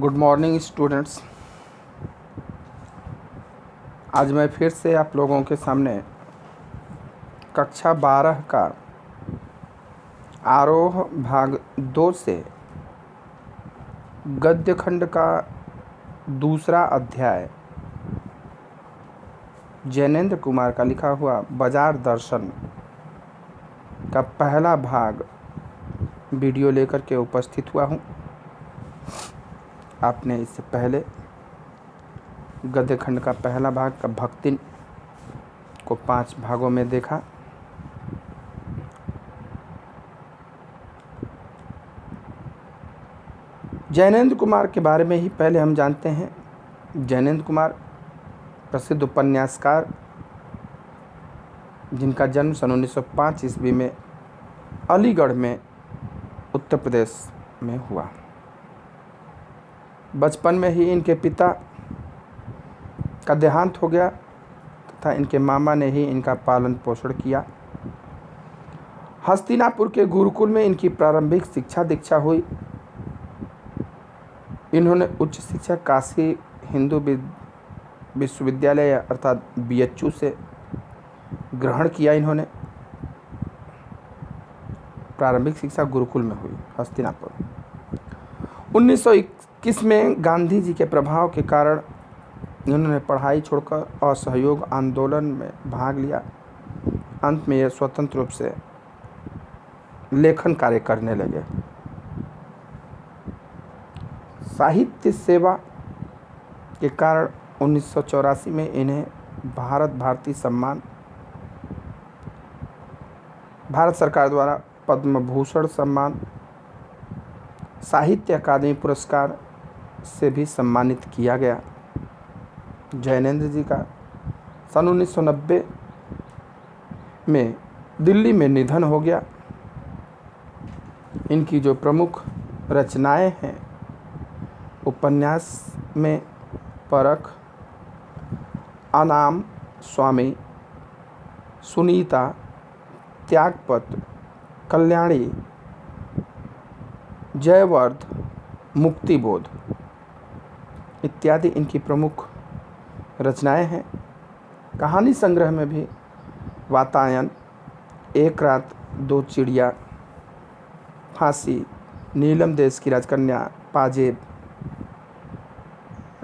Good morning students. आज मैं फिर से आप लोगों के सामने कक्षा 12 का आरोह भाग 2 से गद्य खंड का दूसरा अध्याय जैनेंद्र कुमार का लिखा हुआ बाजार दर्शन का पहला भाग वीडियो लेकर के उपस्थित हुआ हूँ। आपने इससे पहले गद्य खंड का पहला भाग का भक्ति को 5 भागों में देखा। जैनेंद्र कुमार के बारे में ही पहले हम जानते हैं। जैनेंद्र कुमार प्रसिद्ध उपन्यासकार जिनका जन्म सन 1905 ईस्वी में अलीगढ़ में उत्तर प्रदेश में हुआ। बचपन में ही इनके पिता का देहांत हो गया तथा इनके मामा ने ही इनका पालन पोषण किया। हस्तिनापुर के गुरुकुल में इनकी प्रारंभिक शिक्षा दीक्षा हुई। इन्होंने उच्च शिक्षा काशी हिंदू विश्वविद्यालय अर्थात BHU से ग्रहण किया। इन्होंने प्रारंभिक शिक्षा गुरुकुल में हुई हस्तिनापुर। 1921 में गांधी जी के प्रभाव के कारण इन्होंने पढ़ाई छोड़कर असहयोग आंदोलन में भाग लिया। अंत में ये स्वतंत्र रूप से लेखन कार्य करने लगे। साहित्य सेवा के कारण 1984 में इन्हें भारत सरकार द्वारा पद्म भूषण सम्मान, साहित्य अकादमी पुरस्कार से भी सम्मानित किया गया। जैनेंद्र जी का सन 1990 में दिल्ली में निधन हो गया। इनकी जो प्रमुख रचनाएं हैं उपन्यास में परख, अनाम, स्वामी, सुनीता, त्यागपत्र, कल्याणी, जयवर्ध, मुक्तिबोध इत्यादि इनकी प्रमुख रचनाएं हैं। कहानी संग्रह में भी वातायन, एक रात दो चिड़िया, फांसी, नीलम देश की राजकन्या, पाजेब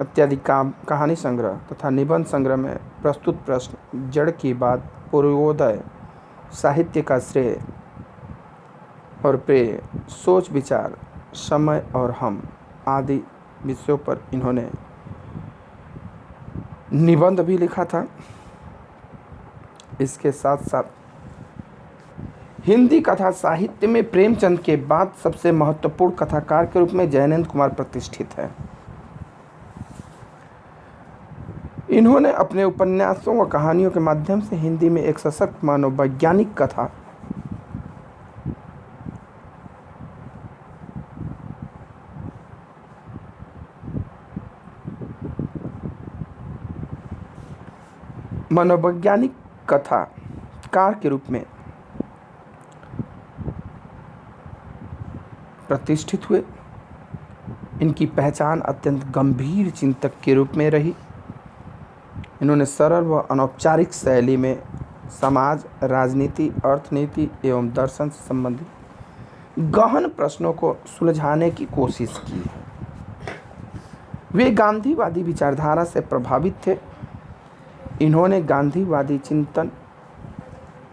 इत्यादि कहानी संग्रह तथा निबंध संग्रह में प्रस्तुत प्रश्न, जड़ की बात, पूर्वोदय, साहित्य का श्रेय और प्रेय, सोच विचार, समय और हम आदि विषयों पर इन्होंने निबंध भी लिखा था। इसके साथ साथ हिंदी कथा साहित्य में प्रेमचंद के बाद सबसे महत्वपूर्ण कथाकार के रूप में जैनेंद्र कुमार प्रतिष्ठित है। इन्होंने अपने उपन्यासों व कहानियों के माध्यम से हिंदी में एक सशक्त मनोवैज्ञानिक कथा कथाकार के रूप में प्रतिष्ठित हुए। इनकी पहचान अत्यंत गंभीर चिंतक के रूप में रही। इन्होंने सरल व अनौपचारिक शैली में समाज, राजनीति, अर्थनीति एवं दर्शन से संबंधित गहन प्रश्नों को सुलझाने की कोशिश की। वे गांधीवादी विचारधारा से प्रभावित थे। इन्होंने गांधीवादी चिंतन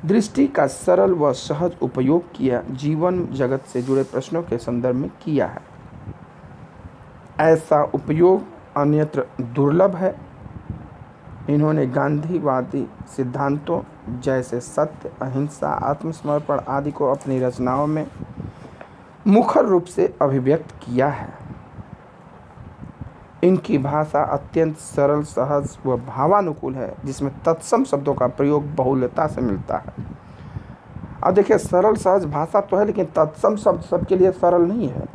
दृष्टि का सरल व सहज उपयोग किया जीवन जगत से जुड़े प्रश्नों के संदर्भ में किया है। ऐसा उपयोग अन्यत्र दुर्लभ है। इन्होंने गांधीवादी सिद्धांतों जैसे सत्य, अहिंसा, आत्मसमर्पण आदि को अपनी रचनाओं में मुखर रूप से अभिव्यक्त किया है। इनकी भाषा अत्यंत सरल, सहज व भावानुकूल है, जिसमें तत्सम शब्दों का प्रयोग बहुलता से मिलता है। अब देखिए, सरल सहज भाषा तो है, लेकिन तत्सम शब्द सबके लिए सरल नहीं है।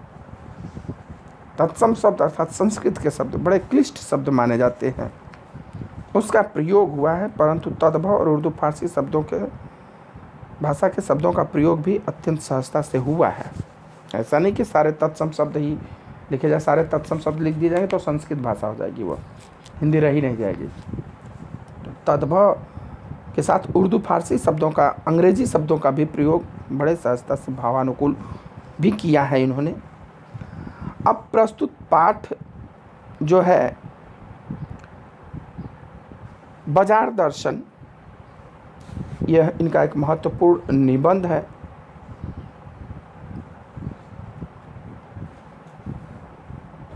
तत्सम शब्द अर्थात संस्कृत के शब्द बड़े क्लिष्ट शब्द माने जाते हैं। उसका प्रयोग हुआ है, परंतु तद्भव और उर्दू फारसी शब्दों के भाषा के शब्दों का प्रयोग भी अत्यंत सहजता से हुआ है। ऐसा नहीं कि सारे तत्सम शब्द ही लिखे जाए, सारे तत्सम शब्द लिख दिए जाएंगे तो संस्कृत भाषा हो जाएगी, वो हिंदी रह ही नहीं जाएगी। तद्भव के साथ उर्दू फारसी शब्दों का, अंग्रेजी शब्दों का भी प्रयोग बड़े सहजता से भावानुकूल भी किया है इन्होंने। अब प्रस्तुत पाठ जो है बाजार दर्शन, यह इनका एक महत्वपूर्ण निबंध है।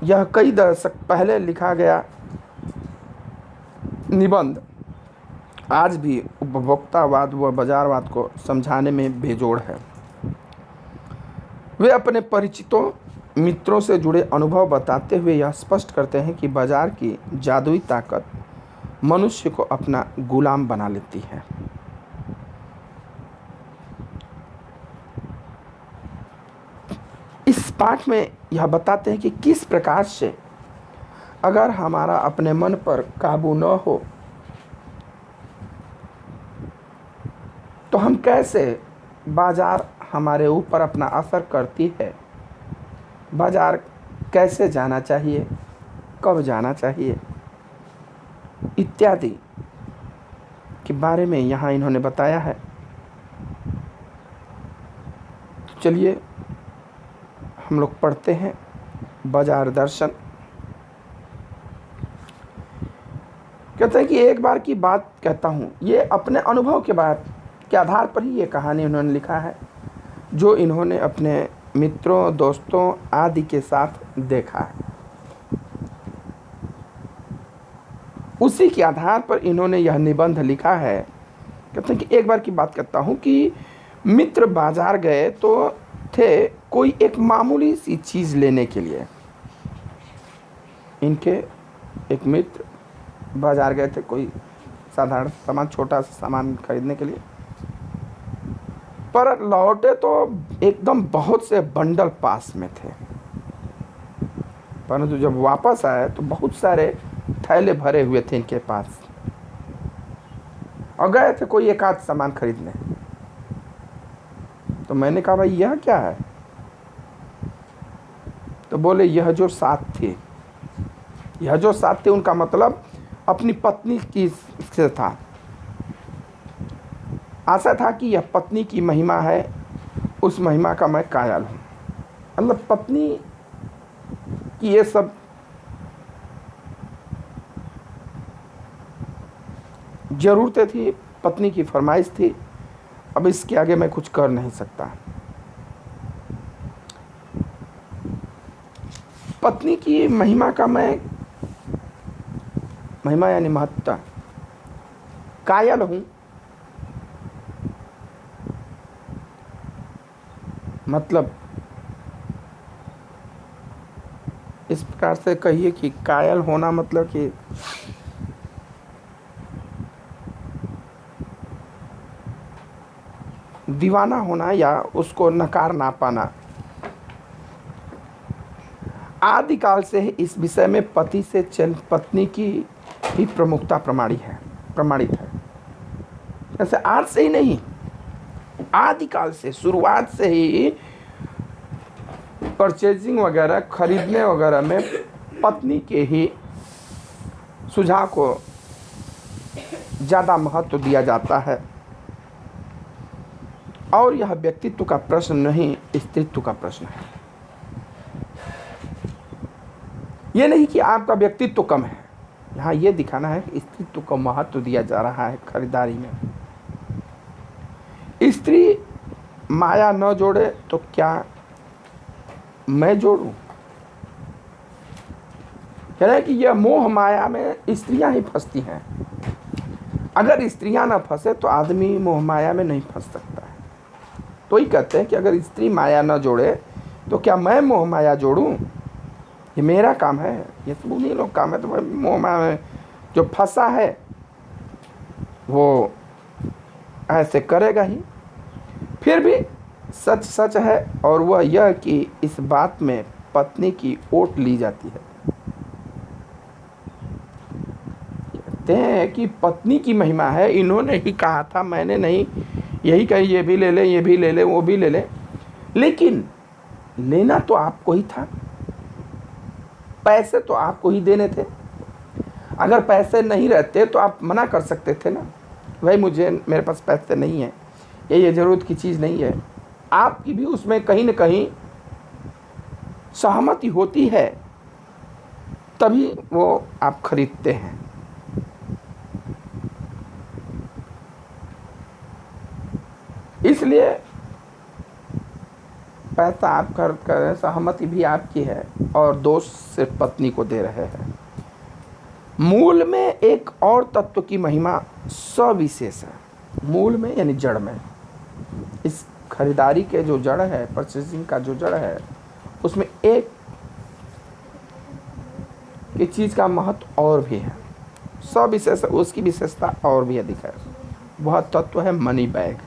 यह कई दशक पहले लिखा गया निबंध आज भी उपभोक्तावाद व बाजारवाद को समझाने में बेजोड़ है। वे अपने परिचितों मित्रों से जुड़े अनुभव बताते हुए यह स्पष्ट करते हैं कि बाजार की जादुई ताकत मनुष्य को अपना गुलाम बना लेती है। इस पाठ में यह बताते हैं कि किस प्रकार से अगर हमारा अपने मन पर काबू न हो तो हम कैसे, बाजार हमारे ऊपर अपना असर करती है, बाजार कैसे जाना चाहिए, कब जाना चाहिए इत्यादि के बारे में यहाँ इन्होंने बताया है। चलिए हम लोग पढ़ते हैं बाजार दर्शन। कहते हैं कि एक बार की बात कहता हूँ, ये अपने अनुभव के आधार पर ही ये कहानी उन्होंने लिखा है, जो इन्होंने अपने मित्रों, दोस्तों आदि के साथ देखा है। उसी के आधार पर इन्होंने यह निबंध लिखा है। कहते हैं कि एक बार की बात कहता हूँ कि मित्र बाजार गए तो थे कोई एक मामूली सी चीज़ लेने के लिए। इनके एक मित्र बाजार गए थे कोई साधारण सामान, छोटा सा सामान खरीदने के लिए, पर लौटे तो एकदम बहुत से बंडल पास में थे। परंतु जब वापस आए तो बहुत सारे थैले भरे हुए थे इनके पास, और गए थे कोई एक आध सामान खरीदने। तो मैंने कहा भाई यह क्या है? तो बोले यह जो साथ थे, यह जो साथ थे उनका मतलब अपनी पत्नी की से था। आशा था कि यह पत्नी की महिमा है, उस महिमा का मैं कायल हूँ। मतलब पत्नी की ये सब ज़रूरतें थी, पत्नी की फरमाइश थी, अब इसके आगे मैं कुछ कर नहीं सकता। पत्नी की महिमा का मैं, महिमा यानी महत्ता, कायल हूँ। मतलब इस प्रकार से कहिए कि कायल होना मतलब कि दीवाना होना या उसको नकार ना पाना। आदिकाल से ही इस विषय में पति से पत्नी की ही प्रमुखता प्रमाणित है। ऐसे आज से ही नहीं, आदिकाल से, शुरुआत से ही परचेजिंग वगैरह, खरीदने वगैरह में पत्नी के ही सुझाव को ज़्यादा महत्व दिया जाता है। और यह व्यक्तित्व का प्रश्न नहीं, स्त्रीत्व का प्रश्न है। ये नहीं कि आपका व्यक्तित्व कम है, यहाँ ये दिखाना है कि स्त्रीत्व को महत्व दिया जा रहा है खरीदारी में। स्त्री माया न जोड़े तो क्या मैं जोड़ूं? कह रहे हैं कि यह मोह माया में स्त्रियां ही फंसती हैं। अगर स्त्रियां न फंसे तो आदमी मोह माया में नहीं फंस सकता है। तो ही कहते हैं कि अगर स्त्री माया न जोड़े तो क्या मैं मोह माया जोड़ूं? ये मेरा काम है, ये सब उन्हीं लोग काम है। तो मोह माया में जो फंसा है वो ऐसे करेगा ही। फिर भी सच सच है, और वह यह कि इस बात में पत्नी की ओट ली जाती है। कहते हैं कि पत्नी की महिमा है, इन्होंने ही कहा था, मैंने नहीं। यही कही ये भी ले ले, ये भी ले ले, वो भी ले ले, लेकिन लेना तो आपको ही था। पैसे तो आपको ही देने थे। अगर पैसे नहीं रहते तो आप मना कर सकते थे ना, भाई मेरे पास पैसे नहीं है, ये ज़रूरत की चीज़ नहीं है। आपकी भी उसमें कहीं ना कहीं सहमति होती है, तभी वो आप खरीदते हैं। इसलिए पैसा आप खर्च कर रहे हैं, सहमति भी आपकी है, और दोष सिर्फ पत्नी को दे रहे हैं। मूल में एक और तत्व की महिमा सविशेष है। मूल में यानी जड़ में, इस खरीदारी के जो जड़ है, परचेजिंग का जो जड़ है, उसमें एक चीज़ का महत्व और भी है, सविशेष, उसकी विशेषता और भी अधिक है। वह तत्व है मनी बैग,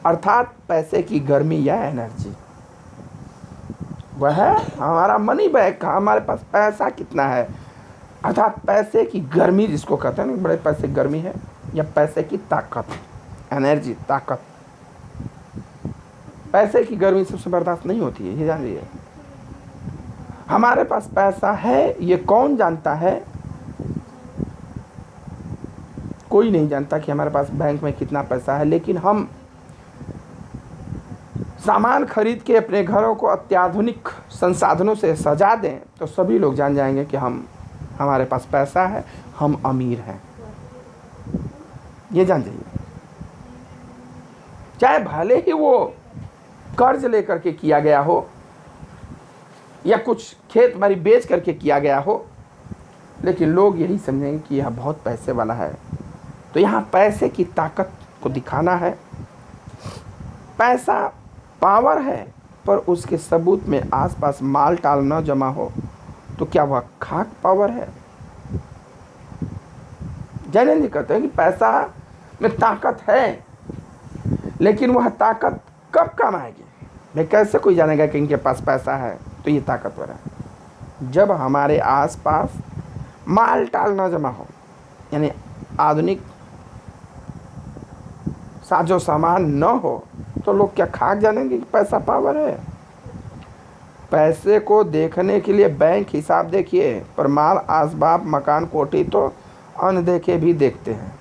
अर्थात पैसे की गर्मी या एनर्जी। वह है हमारा मनी बैग का, हमारे पास पैसा कितना है, अर्थात पैसे की गर्मी जिसको कहते हैं ना, बड़े पैसे की गर्मी है, या पैसे की ताकत, एनर्जी, ताकत। पैसे की गर्मी सबसे बर्दाश्त नहीं होती है, ये जान लीजिए। हमारे पास पैसा है ये कौन जानता है? कोई नहीं जानता कि हमारे पास बैंक में कितना पैसा है, लेकिन हम सामान खरीद के अपने घरों को अत्याधुनिक संसाधनों से सजा दें तो सभी लोग जान जाएंगे कि हमारे पास पैसा है, हम अमीर हैं। ये जान जाइए। चाहे भले ही वो कर्ज लेकर के किया गया हो या कुछ खेत बाड़ी बेच करके किया गया हो, लेकिन लोग यही समझेंगे कि यह बहुत पैसे वाला है। तो यहाँ पैसे की ताकत को दिखाना है। पैसा पावर है, पर उसके सबूत में आसपास माल टाल न जमा हो तो क्या वह खाक पावर है? जैन जी कहते हैं कि पैसा में ताकत है, लेकिन वह ताकत कब काम आएगी? मैं कैसे कोई जानेगा कि इनके पास पैसा है तो ये ताकतवर है? जब हमारे आसपास माल टाल न जमा हो, यानी आधुनिक साजो सामान न हो, तो लोग क्या खाक जानेंगे कि पैसा पावर है? पैसे को देखने के लिए बैंक हिसाब देखिए, पर माल, आसबाब, मकान, कोठी तो अनदेखे भी देखते हैं।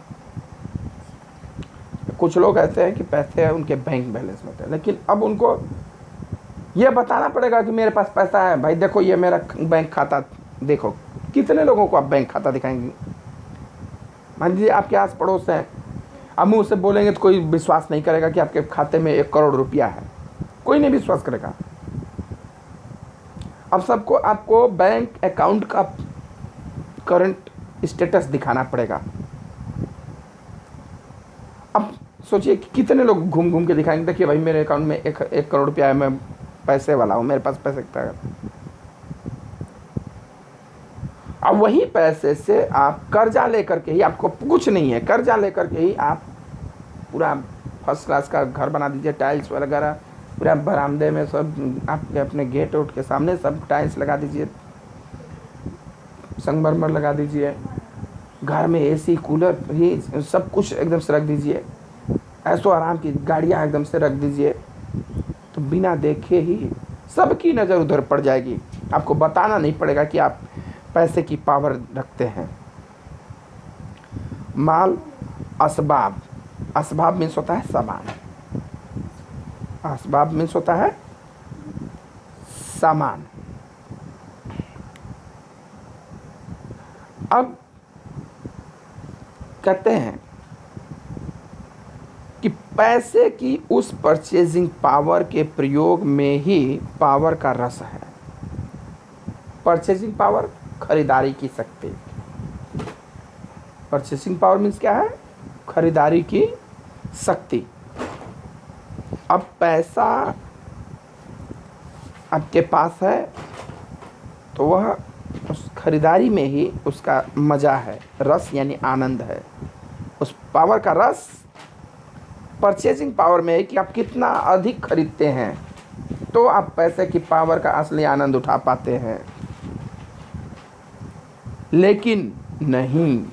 कुछ लोग ऐसे हैं कि पैसे उनके बैंक बैलेंस में थे, लेकिन अब उनको ये बताना पड़ेगा कि मेरे पास पैसा है, भाई देखो ये मेरा बैंक खाता देखो। कितने लोगों को आप बैंक खाता दिखाएंगे? मान लीजिए आपके आस पड़ोस हैं, अब मुँह से बोलेंगे तो कोई विश्वास नहीं करेगा कि आपके खाते में 1 करोड़ रुपया है, कोई नहीं विश्वास करेगा। अब सबको आपको बैंक अकाउंट का करंट स्टेटस दिखाना पड़ेगा। अब सोचिए कि कितने लोग घूम घूम के दिखाएंगे, देखिए भाई मेरे अकाउंट में 1 करोड़ रुपया है, मैं पैसे वाला हूँ, मेरे पास पैसे कितना है। अब वही पैसे से आप कर्जा लेकर के ही, आपको कुछ नहीं है, कर्जा लेकर के ही आप पूरा फर्स्ट क्लास का घर बना दीजिए, टाइल्स वगैरह पूरा बरामदे में सब, आपके अपने गेट उट के सामने सब टाइल्स लगा दीजिए, संगमरमर लगा दीजिए, घर में एसी कूलर ही सब कुछ एकदम से रख दीजिए, ऐसो आराम की गाड़ियाँ एकदम से रख दीजिए, तो बिना देखे ही सबकी नज़र उधर पड़ जाएगी। आपको बताना नहीं पड़ेगा कि आप पैसे की पावर रखते हैं। माल, असबाब, असबाब मीन्स होता है सामान, असबाब मीन्स होता है सामान। अब कहते हैं कि पैसे की उस परचेजिंग पावर के प्रयोग में ही पावर का रस है। परचेजिंग पावर, खरीदारी की शक्ति। परचेसिंग पावर मीन्स क्या है? खरीदारी की शक्ति। अब पैसा आपके पास है तो वह उस खरीदारी में ही उसका मज़ा है, रस यानी आनंद है। उस पावर का रस परचेजिंग पावर में है कि आप कितना अधिक खरीदते हैं तो आप पैसे की पावर का असली आनंद उठा पाते हैं। लेकिन नहीं,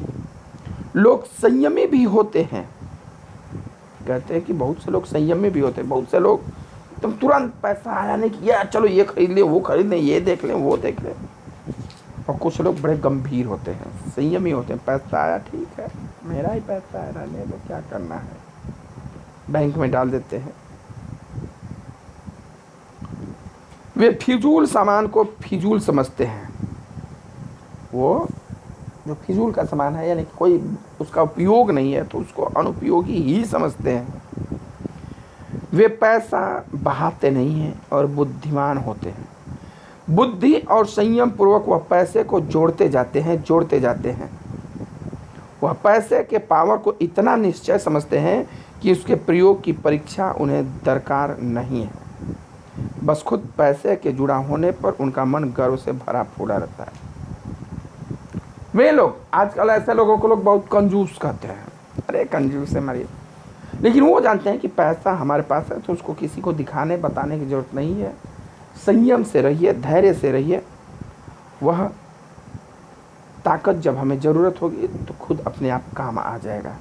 लोग संयमी भी होते हैं। कहते हैं कि बहुत से लोग संयमी भी होते हैं। बहुत से लोग तुम तुरंत पैसा आया नहीं कि यार चलो ये खरीद ले, वो खरीद लें, ये देख लें, वो देख लें। और कुछ लोग बड़े गंभीर होते हैं, संयमी होते हैं। पैसा आया ठीक है, मेरा ही पैसा है, रहने दो, क्या करना है, बैंक में डाल देते हैं। वे फिजूल सामान को फिजूल समझते हैं। वो जो फिजूल का सामान है, यानी कोई उसका उपयोग नहीं है, तो उसको अनुपयोगी ही समझते हैं। वे पैसा बहाते नहीं हैं और बुद्धिमान होते हैं। बुद्धि और संयम पूर्वक वह पैसे को जोड़ते जाते हैं। वह पैसे के पावर को इतना निश्चय समझते हैं कि उसके प्रयोग की परीक्षा उन्हें दरकार नहीं है। बस खुद पैसे के जुड़ा होने पर उनका मन गर्व से भरा फूला रहता है। वे लोग, आजकल ऐसे लोगों को लोग बहुत कंजूस कहते हैं, अरे कंजूस है मरिए, लेकिन वो जानते हैं कि पैसा हमारे पास है तो उसको किसी को दिखाने बताने की ज़रूरत नहीं है। संयम से रहिए, धैर्य से रहिए, वह ताकत जब हमें ज़रूरत होगी तो खुद अपने आप काम आ जाएगा।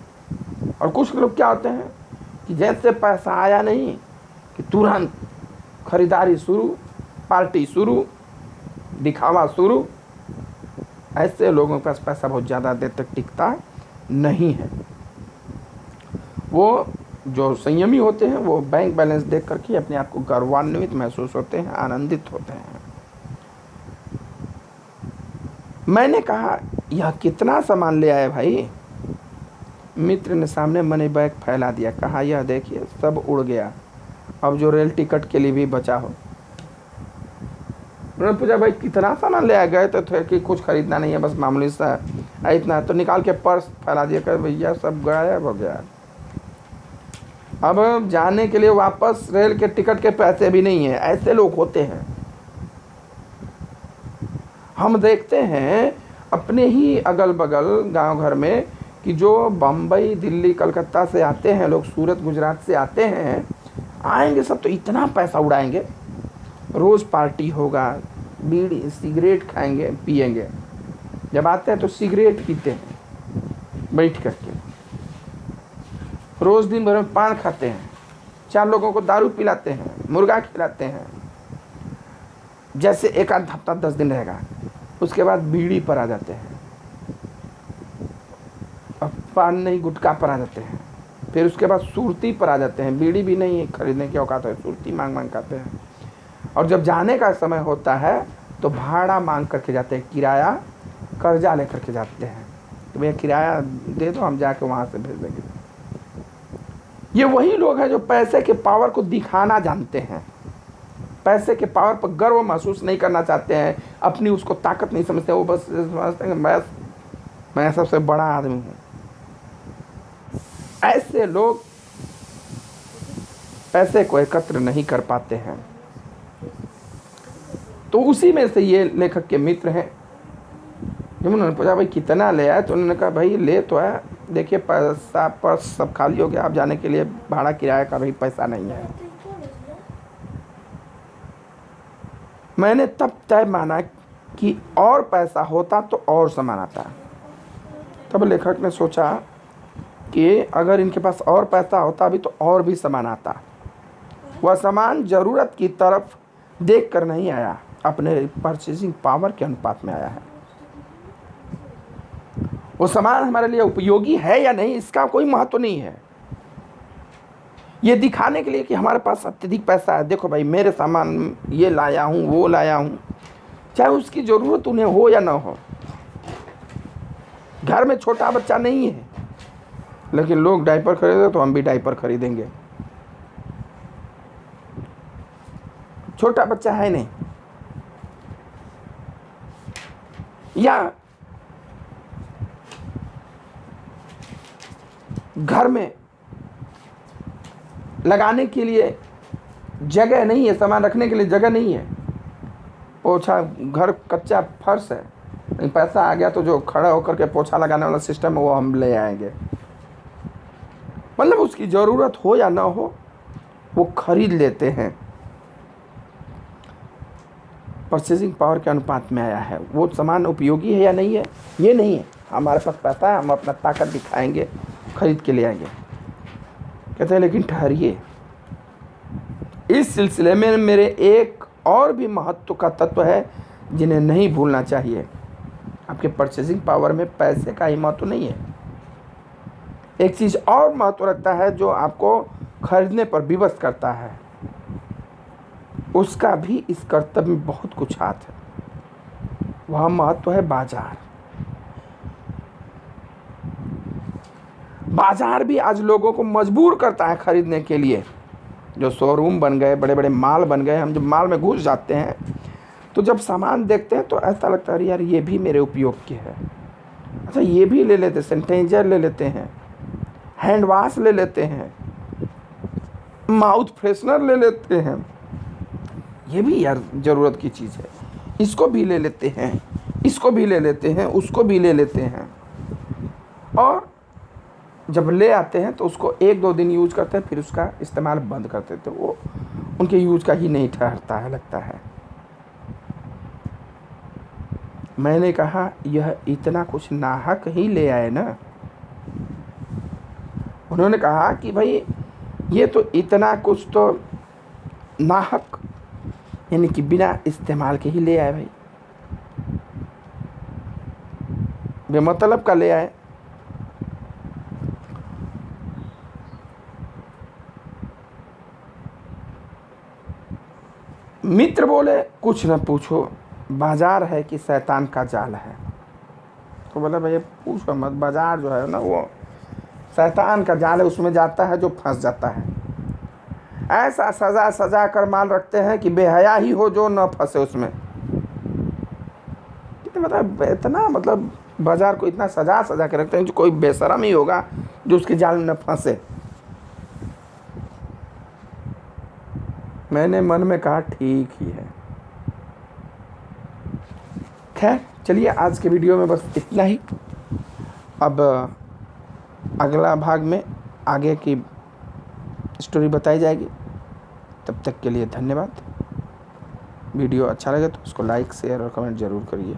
और कुछ लोग क्या होते हैं कि जैसे पैसा आया नहीं कि तुरंत खरीदारी शुरू, पार्टी शुरू, दिखावा शुरू। ऐसे लोगों के पास पैसा बहुत ज़्यादा देर तक टिकता नहीं है। वो जो संयमी होते हैं वो बैंक बैलेंस देख करके अपने आप को गौरवान्वित महसूस होते हैं, आनंदित होते हैं। मैंने कहा, यह कितना सामान ले आए भाई? मित्र ने सामने मनी बैग फैला दिया, कहा, यह देखिए सब उड़ गया, अब जो रेल टिकट के लिए भी बचा हो। उन्होंने पूछा, भाई कितना सामान ले आए? गए तो थे कि कुछ खरीदना नहीं है, बस मामूली सा इतना, तो निकाल के पर्स फैला दिया, कर भैया सब गायब हो गया। अब जाने के लिए वापस रेल के टिकट के पैसे भी नहीं है। ऐसे लोग होते हैं। हम देखते हैं अपने ही अगल बगल गांव घर में कि जो बम्बई, दिल्ली, कलकत्ता से आते हैं लोग, सूरत, गुजरात से आते हैं, आएंगे सब तो इतना पैसा उड़ाएंगे, रोज़ पार्टी होगा, बीड़ी सिगरेट खाएंगे, पिएंगे। जब आते हैं तो सिगरेट पीते हैं बैठ करके, रोज़ दिन भर में पान खाते हैं, 4 लोगों को दारू पिलाते हैं, मुर्गा खिलाते हैं, जैसे एक आध हफ्ता 10 दिन रहेगा, उसके बाद बीड़ी पर आ जाते हैं, अब पान नहीं गुटखा पर आ जाते हैं, फिर उसके बाद सुरती पर आ जाते हैं। बीड़ी भी नहीं खरीदने की औकात है, सुरती मांग मांग खाते हैं। और जब जाने का समय होता है तो भाड़ा मांग करके जाते हैं, किराया कर्जा लेकर के जाते हैं, तो भैया किराया दे दो, हम जाके वहाँ से भेज देंगे। ये वही लोग हैं जो पैसे के पावर को दिखाना जानते हैं, पैसे के पावर पर गर्व महसूस नहीं करना चाहते हैं, अपनी उसको ताकत नहीं समझते। वो बस समझते हैं मैं सबसे बड़ा आदमी हूँ। ऐसे लोग पैसे को एकत्र नहीं कर पाते हैं। तो उसी में से ये लेखक के मित्र हैं। जब उन्होंने पूछा, भाई कितना ले आए? तो उन्होंने कहा, भाई ले तो है, देखिए पैसा पर्स सब खाली हो गया, आप जाने के लिए भाड़ा किराया का भी पैसा नहीं है। मैंने तब तय माना कि और पैसा होता तो और सामान आता। तब लेखक ने सोचा कि अगर इनके पास और पैसा होता अभी तो और भी सामान आता। वह सामान ज़रूरत की तरफ देख कर नहीं आया, अपने परचेजिंग पावर के अनुपात में आया है। वो सामान हमारे लिए उपयोगी है या नहीं, इसका कोई महत्व नहीं है। ये दिखाने के लिए कि हमारे पास अत्यधिक पैसा है, देखो भाई मेरे सामान ये लाया हूँ, वो लाया हूँ, चाहे उसकी ज़रूरत उन्हें हो या ना हो। घर में छोटा बच्चा नहीं है, लेकिन लोग डायपर खरीदे तो हम भी डायपर खरीदेंगे। छोटा बच्चा है नहीं। या घर में लगाने के लिए जगह नहीं है, सामान रखने के लिए जगह नहीं है, पोछा, घर कच्चा फर्श है, लेकिन पैसा आ गया तो जो खड़ा होकर के पोछा लगाने वाला सिस्टम है वो हम ले आएंगे। मतलब उसकी ज़रूरत हो या ना हो वो खरीद लेते हैं। परचेजिंग पावर के अनुपात में आया है। वो सामान उपयोगी है या नहीं है, ये नहीं है। हमारे पास पैसा है, हम अपना ताकत दिखाएंगे, खरीद के ले आएंगे। कहते हैं लेकिन ठहरिए, इस सिलसिले में मेरे एक और भी महत्व का तत्व है जिन्हें नहीं भूलना चाहिए। आपके परचेजिंग पावर में पैसे का ही महत्व नहीं है। एक चीज़ और महत्व रखता है जो आपको खरीदने पर विवश करता है, उसका भी इस कर्तव्य में बहुत कुछ हाथ है। वह महत्व है बाजार। बाजार भी आज लोगों को मजबूर करता है खरीदने के लिए। जो शोरूम बन गए, बड़े बड़े माल बन गए, हम जब माल में घुस जाते हैं तो जब सामान देखते हैं तो ऐसा लगता है यार ये भी मेरे उपयोग के है, अच्छा ये भी ले लेते, सैनिटाइजर ले लेते हैं, हैंड वाश ले लेते हैं, माउथ फ्रेशनर ले लेते हैं, ये भी यार ज़रूरत की चीज़ है, इसको भी ले लेते हैं, इसको भी ले लेते हैं, उसको भी ले लेते हैं। और जब ले आते हैं तो उसको 1-2 दिन यूज करते हैं, फिर उसका इस्तेमाल बंद कर देते हैं। वो उनके यूज का ही नहीं ठहरता है, लगता है। मैंने कहा यह इतना कुछ नाहक ही ले आए ना। उन्होंने कहा कि भाई ये तो इतना कुछ तो नाहक, यानी कि बिना इस्तेमाल के ही ले आए भाई, बेमतलब का ले आए। मित्र बोले कुछ न पूछो, बाजार है कि शैतान का जाल है। तो बोला भैया पूछो मत, बाजार जो है ना वो शैतान का जाल है, उसमें जाता है जो फंस जाता है। ऐसा सजा सजा कर माल रखते हैं कि बेहया ही हो जो न फंसे उसमें। मतलब इतना, मतलब बाजार को इतना सजा सजा के रखते हैं जो कोई बेशरम ही होगा जो उसके जाल में न फंसे। मैंने मन में कहा ठीक ही है। खैर चलिए आज के वीडियो में बस इतना ही। अब अगला भाग में आगे की स्टोरी बताई जाएगी। तब तक के लिए धन्यवाद। वीडियो अच्छा लगे तो उसको लाइक, शेयर और कमेंट ज़रूर करिए।